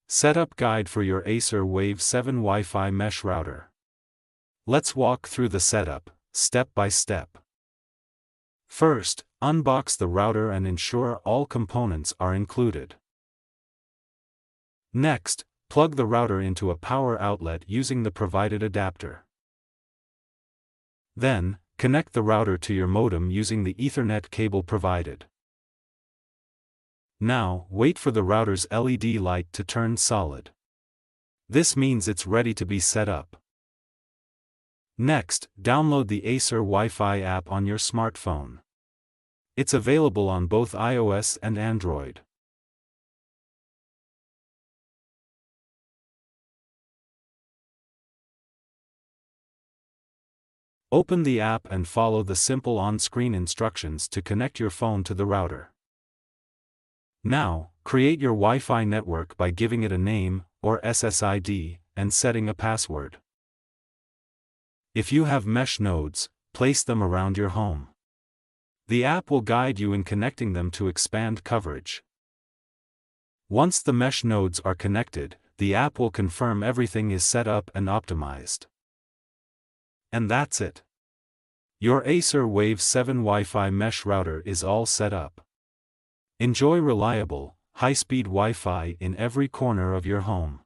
Setup Guide for your Acer Wave 7 Wi-Fi Mesh Router. Let's walk through the setup, step by step. First, unbox the router and ensure all components are included. Next, plug the router into a power outlet using the provided adapter. Then, connect the router to your modem using the Ethernet cable provided. Now, wait for the router's LED light to turn solid. This means it's ready to be set up. Next, download the Acer Wi-Fi app on your smartphone. It's available on both iOS and Android. Open the app and follow the simple on-screen instructions to connect your phone to the router. Now, create your Wi-Fi network by giving it a name, or SSID, and setting a password. If you have mesh nodes, place them around your home. The app will guide you in connecting them to expand coverage. Once the mesh nodes are connected, the app will confirm everything is set up and optimized. And that's it. Your Acer Wave 7 Wi-Fi Mesh Router is all set up. Enjoy reliable, high-speed Wi-Fi in every corner of your home.